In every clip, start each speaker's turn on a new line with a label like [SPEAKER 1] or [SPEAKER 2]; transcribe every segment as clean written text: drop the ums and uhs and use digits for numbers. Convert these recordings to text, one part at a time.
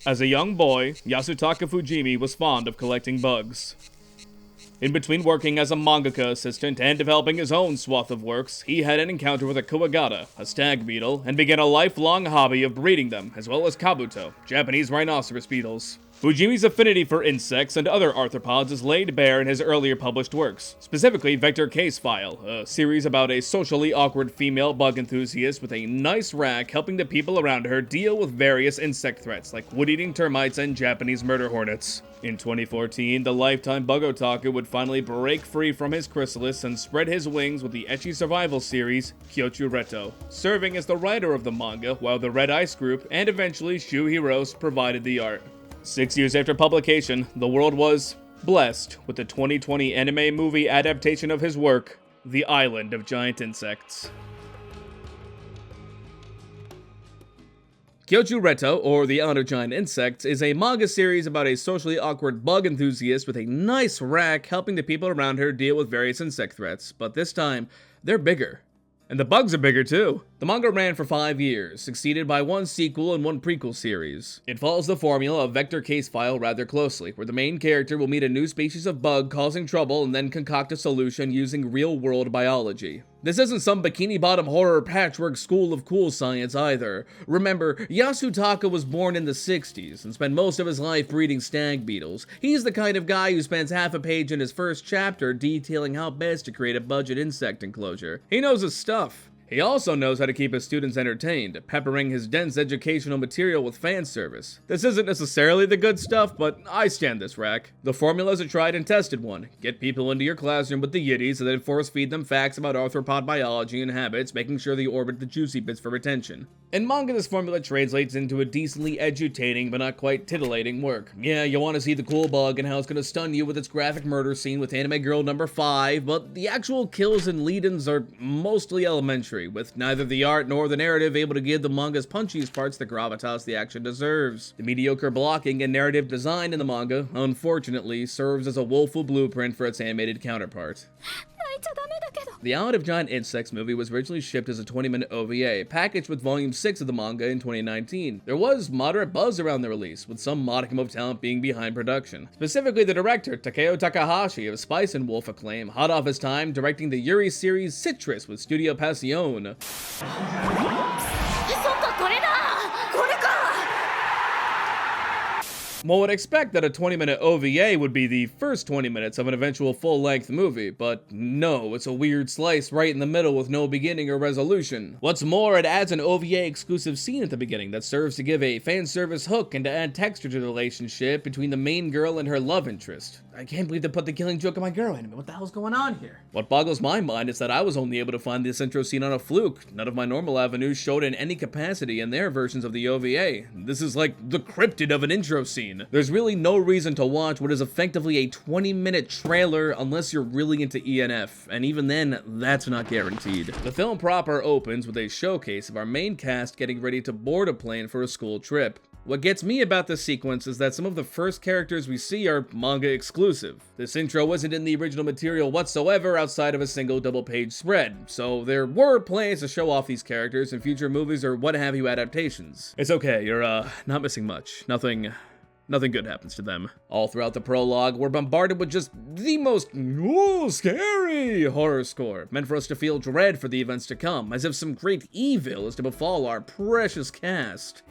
[SPEAKER 1] As a young boy, Yasutaka Fujimi was fond of collecting bugs. In between working as a mangaka assistant and developing his own swath of works, he had an encounter with a kuwagata, a stag beetle, and began a lifelong hobby of breeding them, as well as kabuto, Japanese rhinoceros beetles. Fujimi's affinity for insects and other arthropods is laid bare in his earlier published works, specifically Vector Case File, a series about a socially awkward female bug enthusiast with a nice rack helping the people around her deal with various insect threats like wood-eating termites and Japanese murder hornets. In 2014, the lifetime bug otaku would finally break free from his chrysalis and spread his wings with the ecchi survival series Kyochu Reto, serving as the writer of the manga while the Red Ice Group and eventually Shu Hiroshi provided the art. 6 years after publication, the world was blessed with the 2020 anime movie adaptation of his work, The Island of Giant Insects. Kyochu Reto, or The Island of Giant Insects, is a manga series about a socially awkward bug enthusiast with a nice rack helping the people around her deal with various insect threats, but this time, they're bigger. And the bugs are bigger too. The manga ran for 5 years, succeeded by one sequel and one prequel series. It follows the formula of Vector Case File rather closely, where the main character will meet a new species of bug causing trouble and then concoct a solution using real-world biology. This isn't some bikini-bottom horror patchwork school of cool science either. Remember, Yasutaka was born in the 60s and spent most of his life breeding stag beetles. He's the kind of guy who spends half a page in his first chapter detailing how best to create a budget insect enclosure. He knows his stuff. He also knows how to keep his students entertained, peppering his dense educational material with fan service. This isn't necessarily the good stuff, but I stand this rack. The formula's a tried and tested one. Get people into your classroom with the yiddies and then force feed them facts about arthropod biology and habits, making sure they orbit the juicy bits for retention. In manga, this formula translates into a decently edutaining but not quite titillating work. Yeah, you want to see the cool bug and how it's going to stun you with its graphic murder scene with anime girl number 5, but the actual kills and lead-ins are mostly elementary, with neither the art nor the narrative able to give the manga's punchiest parts the gravitas the action deserves. The mediocre blocking and narrative design in the manga, unfortunately, serves as a woeful blueprint for its animated counterpart. The Island of Giant Insects movie was originally shipped as a 20-minute OVA, packaged with Volume 6 of the manga in 2019. There was moderate buzz around the release, with some modicum of talent being behind production. Specifically, the director, Takeo Takahashi of Spice and Wolf acclaim, hot off his time directing the Yuri series Citrus with Studio Passion. One would expect that a 20-minute OVA would be the first 20 minutes of an eventual full-length movie, but no, it's a weird slice right in the middle with no beginning or resolution. What's more, it adds an OVA-exclusive scene at the beginning that serves to give a fan service hook and to add texture to the relationship between the main girl and her love interest. I can't believe they put the Killing Joke of My Girl anime. What the hell's going on here? What boggles my mind is that I was only able to find this intro scene on a fluke. None of my normal avenues showed in any capacity in their versions of the OVA. This is like the cryptid of an intro scene. There's really no reason to watch what is effectively a 20-minute trailer unless you're really into ENF, and even then, that's not guaranteed. The film proper opens with a showcase of our main cast getting ready to board a plane for a school trip. What gets me about this sequence is that some of the first characters we see are manga exclusive. This intro wasn't in the original material whatsoever outside of a single double-page spread, so there were plans to show off these characters in future movies or what have you adaptations. It's okay, you're not missing much. Nothing good happens to them. All throughout the prologue, we're bombarded with just the most scary horror score, meant for us to feel dread for the events to come, as if some great evil is to befall our precious cast.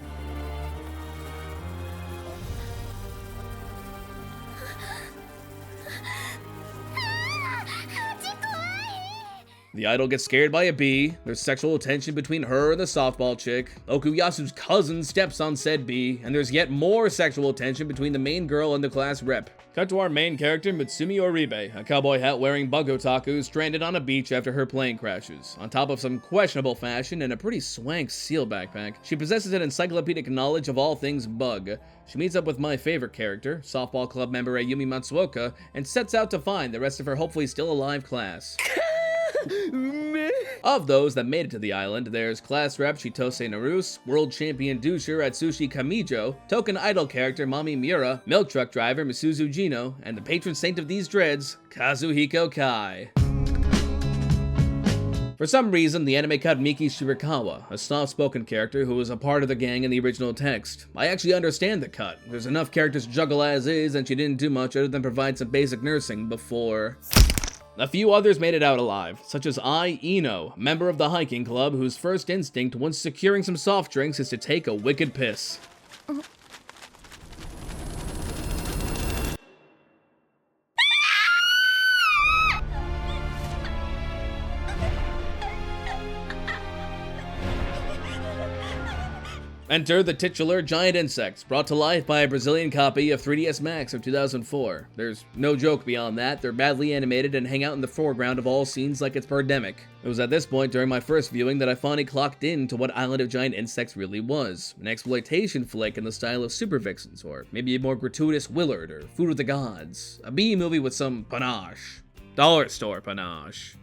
[SPEAKER 1] The idol gets scared by a bee, there's sexual tension between her and the softball chick, Okuyasu's cousin steps on said bee, and there's yet more sexual tension between the main girl and the class rep. Cut to our main character, Mitsumi Oribe, a cowboy hat-wearing bug otaku stranded on a beach after her plane crashes. On top of some questionable fashion and a pretty swank seal backpack, she possesses an encyclopedic knowledge of all things bug. She meets up with my favorite character, softball club member Ayumi Matsuoka, and sets out to find the rest of her hopefully still alive class. Of those that made it to the island, there's class rep Chitose Naruse, world champion doucher Atsushi Kamijo, token idol character Mami Miura, milk truck driver Misuzu Jino, and the patron saint of these dreads, Kazuhiko Kai. For some reason, the anime cut Miki Shirakawa, a soft-spoken character who was a part of the gang in the original text. I actually understand the cut. There's enough characters to juggle as is, and she didn't do much other than provide some basic nursing before... A few others made it out alive, such as Ino, member of the hiking club whose first instinct once securing some soft drinks is to take a wicked piss. Enter the titular giant insects, brought to life by a Brazilian copy of 3DS Max of 2004. There's no joke beyond that, they're badly animated and hang out in the foreground of all scenes like it's Birdemic. It was at this point during my first viewing that I finally clocked in to what Island of Giant Insects really was. An exploitation flick in the style of Super Vixens, or maybe a more gratuitous Willard or Food of the Gods. A B movie with some panache. Dollar store panache.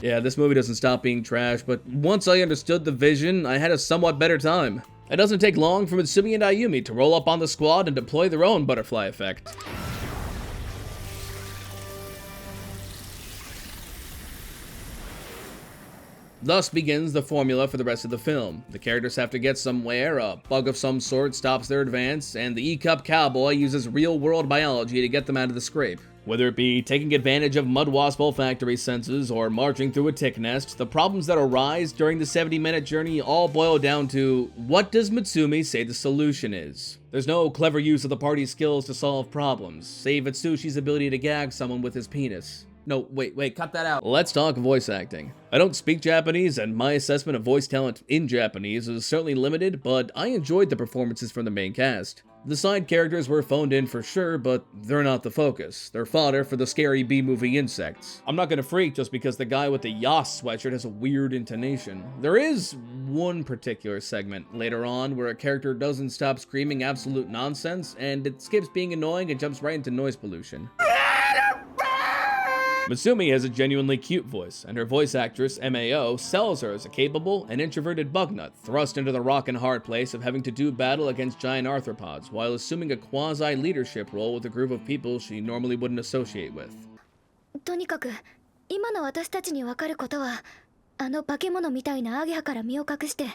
[SPEAKER 1] Yeah, this movie doesn't stop being trash, but once I understood the vision, I had a somewhat better time. It doesn't take long for Mitsumi and Ayumi to roll up on the squad and deploy their own butterfly effect. Thus begins the formula for the rest of the film. The characters have to get somewhere, a bug of some sort stops their advance, and the E-Cup cowboy uses real-world biology to get them out of the scrape. Whether it be taking advantage of mud wasp olfactory senses or marching through a tick nest, the problems that arise during the 70-minute journey all boil down to, what does Mitsumi say the solution is? There's no clever use of the party's skills to solve problems, save Atsushi's ability to gag someone with his penis. No, wait, cut that out. Let's talk voice acting. I don't speak Japanese, and my assessment of voice talent in Japanese is certainly limited, but I enjoyed the performances from the main cast. The side characters were phoned in for sure, but they're not the focus. They're fodder for the scary B-movie insects. I'm not gonna freak just because the guy with the Yas sweatshirt has a weird intonation. There is one particular segment later on where a character doesn't stop screaming absolute nonsense, and it skips being annoying and jumps right into noise pollution. Mitsumi has a genuinely cute voice, and her voice actress, MAO, sells her as a capable and introverted bugnut thrust into the rock and hard place of having to do battle against giant arthropods while assuming a quasi-leadership role with a group of people she normally wouldn't associate with.
[SPEAKER 2] とにかく今の私たちに分かることはあの化け物みたいなアゲハから身を隠して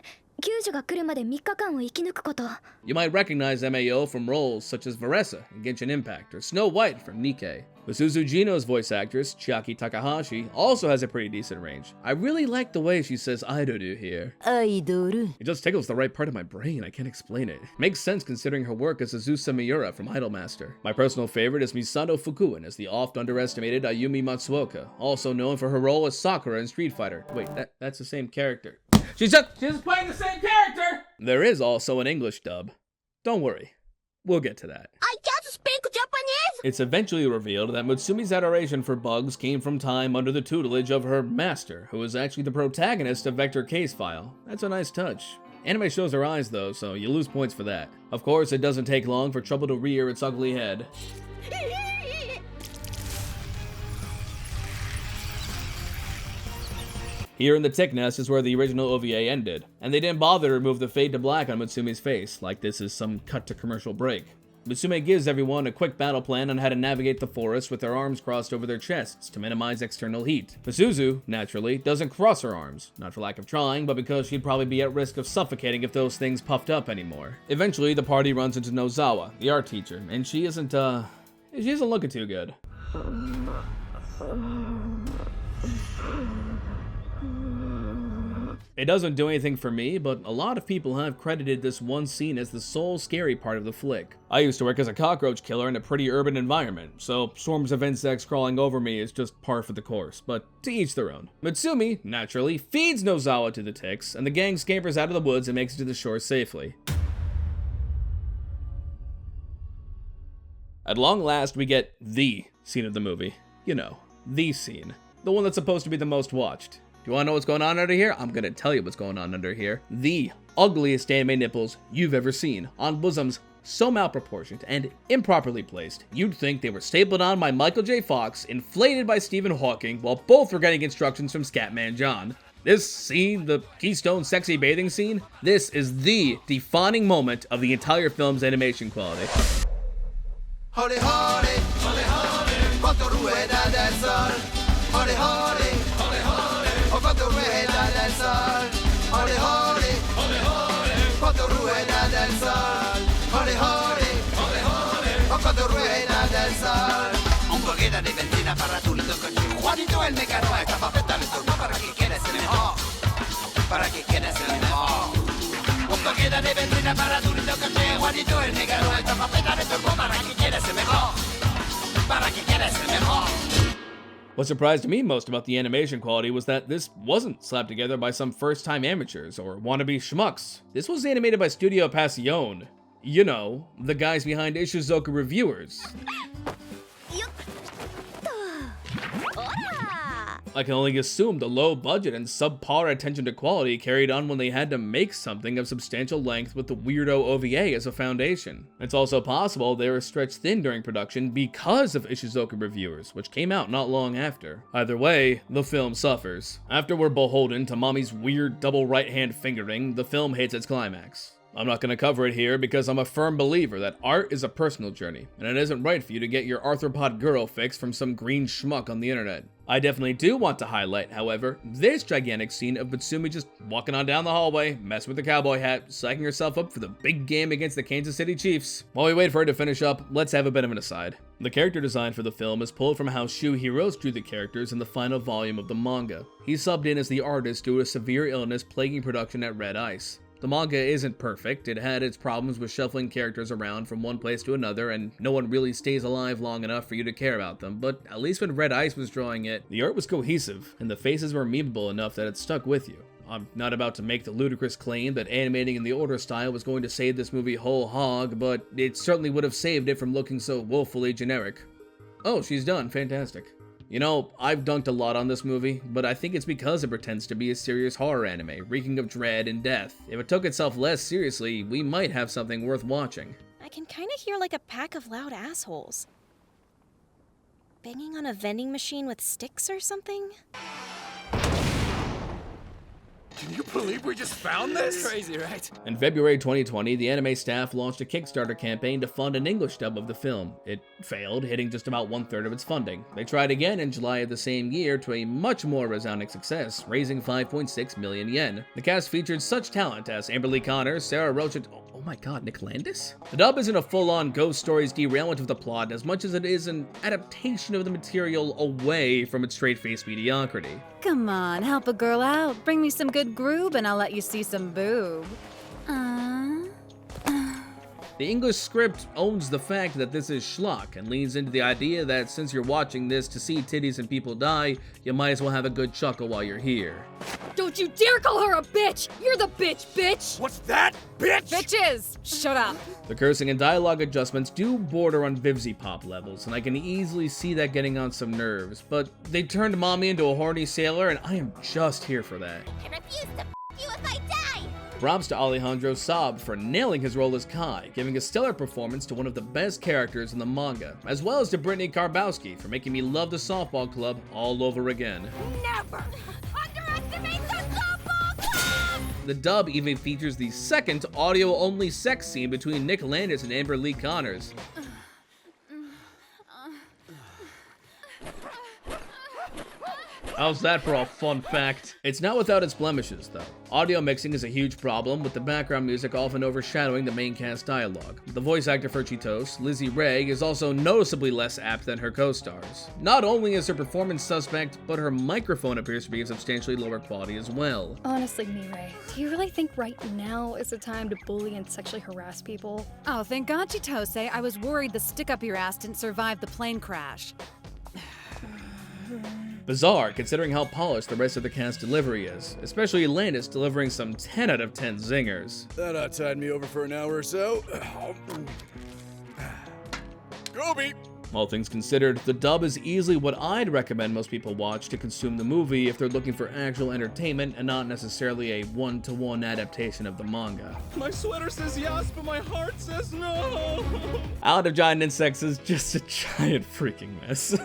[SPEAKER 2] 救助が来るまで3日間を生き抜くこと。
[SPEAKER 1] You might recognize MAO from roles such as Varesa in Genshin Impact or Snow White from Nikkei. Misuzu Jino's voice actress, Chiaki Takahashi, also has a pretty decent range. I really like the way she says Aidoru here.
[SPEAKER 2] Aidoru.
[SPEAKER 1] It just tickles the right part of my brain, I can't explain it. Makes sense considering her work as Azusa Miura from Idolmaster. My personal favorite is Misato Fukuen as the oft underestimated Ayumi Matsuoka, also known for her role as Sakura in Street Fighter. Wait, that's the same character. She's just playing the same character! There is also an English dub. Don't worry, we'll get to that.
[SPEAKER 2] I can't speak Japanese!
[SPEAKER 1] It's eventually revealed that Mutsumi's adoration for bugs came from time under the tutelage of her master, who is actually the protagonist of Vector Case File. That's a nice touch. Anime shows her eyes though, so you lose points for that. Of course, it doesn't take long for trouble to rear its ugly head. Here in the tick nest is where the original OVA ended, and they didn't bother to remove the fade to black on Mutsumi's face, like this is some cut to commercial break. Mutsume gives everyone a quick battle plan on how to navigate the forest with their arms crossed over their chests to minimize external heat. Misuzu, naturally, doesn't cross her arms, not for lack of trying, but because she'd probably be at risk of suffocating if those things puffed up anymore. Eventually, the party runs into Nozawa, the art teacher, and she isn't looking too good. It doesn't do anything for me, but a lot of people have credited this one scene as the sole scary part of the flick. I used to work as a cockroach killer in a pretty urban environment, so swarms of insects crawling over me is just par for the course, but to each their own. Mitsumi, naturally, feeds Nozawa to the ticks, and the gang scampers out of the woods and makes it to the shore safely. At long last, we get the scene of the movie. You know, the scene. The one that's supposed to be the most watched. Do you want to know what's going on under here? I'm going to tell you what's going on under here. The ugliest anime nipples you've ever seen, on bosoms so malproportioned and improperly placed, you'd think they were stapled on by Michael J. Fox, inflated by Stephen Hawking, while both were getting instructions from Scatman John. This scene, the Keystone sexy bathing scene, this is the defining moment of the entire film's animation quality. Hore, hore, hore, hore, quanto rueda del sol. Hore, hore.
[SPEAKER 3] Hori hori, hori hori, quando rueda del sol. Hori hori, hori hori, quando rueda del sol. Un poquito de benzina para tu lindo coche. Juanito el mecano está pa' petarle turbo para que quieres el mejor. Para que quieres el mejor. Un poquito de benzina para tu lindo coche. Juanito el mecano está pa' petarle turbo para que quieres el mejor. Para que quieres el mejor.
[SPEAKER 1] What surprised me most about the animation quality was that this wasn't slapped together by some first-time amateurs or wannabe schmucks. This was animated by Studio Pasión. You know, the guys behind Ishizoku Reviewers. I can only assume the low budget and subpar attention to quality carried on when they had to make something of substantial length with the weirdo OVA as a foundation. It's also possible they were stretched thin during production because of Ishizoku Reviewers, which came out not long after. Either way, the film suffers. After we're beholden to Mommy's weird double right-hand fingering, the film hits its climax. I'm not going to cover it here because I'm a firm believer that art is a personal journey, and it isn't right for you to get your arthropod girl fix from some green schmuck on the internet. I definitely do want to highlight, however, this gigantic scene of Mitsumi just walking on down the hallway, messing with the cowboy hat, psyching herself up for the big game against the Kansas City Chiefs. While we wait for her to finish up, let's have a bit of an aside. The character design for the film is pulled from how Shu Hiro's drew the characters in the final volume of the manga. He subbed in as the artist due to a severe illness plaguing production at Red Ice. The manga isn't perfect, it had its problems with shuffling characters around from one place to another, and no one really stays alive long enough for you to care about them, but at least when Red Ice was drawing it, the art was cohesive, and the faces were memeable enough that it stuck with you. I'm not about to make the ludicrous claim that animating in the older style was going to save this movie whole hog, but it certainly would have saved it from looking so woefully generic. Oh, she's done, fantastic. You know, I've dunked a lot on this movie, but I think it's because it pretends to be a serious horror anime, reeking of dread and death. If it took itself less seriously, we might have something worth watching.
[SPEAKER 4] I can kinda hear like a pack of loud assholes. Banging on a vending machine with sticks or something?
[SPEAKER 5] Can you believe we just found this? Crazy, right?
[SPEAKER 1] In February 2020, the anime staff launched a Kickstarter campaign to fund an English dub of the film. It failed, hitting just about 1/3 of its funding. They tried again in July of the same year to a much more resounding success, raising 5.6 million yen. The cast featured such talent as Amberly Connor, Sarah Roach, oh my god, Nick Landis? The dub isn't a full-on Ghost Stories derailment of the plot as much as it is an adaptation of the material away from its straight-faced mediocrity.
[SPEAKER 6] Come on, help a girl out. Bring me some good groove and I'll let you see some boob.
[SPEAKER 1] The English script owns the fact that this is schlock and leans into the idea that since you're watching this to see titties and people die, you might as well have a good chuckle while you're here.
[SPEAKER 6] Don't you dare call her a bitch! You're the bitch!
[SPEAKER 5] What's that, bitch?
[SPEAKER 6] Bitches! Shut up!
[SPEAKER 1] The cursing and dialogue adjustments do border on Vivzy Pop levels, and I can easily see that getting on some nerves, but they turned Mommy into a horny sailor, and I am just here for that.
[SPEAKER 2] I refuse to f you if I die!
[SPEAKER 1] Props to Alejandro Saab for nailing his role as Kai, giving a stellar performance to one of the best characters in the manga, as well as to Brittany Karbowski for making me love the softball club all over again.
[SPEAKER 2] Never underestimate the softball club!
[SPEAKER 1] The dub even features the second audio-only sex scene between Nick Landis and Amber Lee Connors. How's that for a fun fact? It's not without its blemishes, though. Audio mixing is a huge problem, with the background music often overshadowing the main cast dialogue. The voice actor for Cheetos, Lizzie Ray, is also noticeably less apt than her co-stars. Not only is her performance suspect, but her microphone appears to be of substantially lower quality as well.
[SPEAKER 7] Honestly, Mirai, do you really think right now is the time to bully and sexually harass people?
[SPEAKER 6] Oh, thank God, Chitose. I was worried the stick up your ass didn't survive the plane crash.
[SPEAKER 1] Bizarre, considering how polished the rest of the cast delivery is, especially Landis delivering some 10 out of 10 zingers.
[SPEAKER 5] That tide me over for an hour or so. Gobi!
[SPEAKER 1] All things considered, the dub is easily what I'd recommend most people watch to consume the movie if they're looking for actual entertainment and not necessarily a one-to-one adaptation of the manga.
[SPEAKER 5] My sweater says yes, but my heart says no!
[SPEAKER 1] Out of Giant Insects is just a giant freaking mess.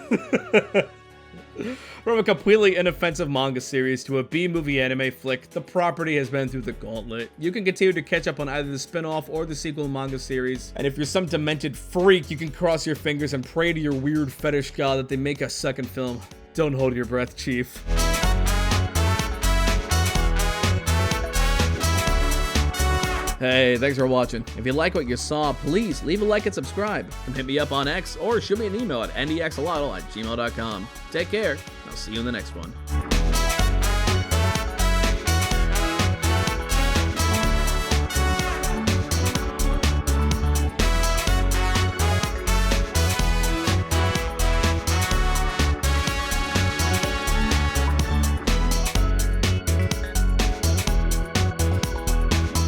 [SPEAKER 1] From a completely inoffensive manga series to a B-movie anime flick, the property has been through the gauntlet. You can continue to catch up on either the spin-off or the sequel manga series, and if you're some demented freak, you can cross your fingers and pray to your weird fetish god that they make a second film. Don't hold your breath, Chief. Hey, thanks for watching. If you like what you saw, please leave a like and subscribe. Come hit me up on X or shoot me an email at ndxalotl@gmail.com. Take care. I'll see you in the next one.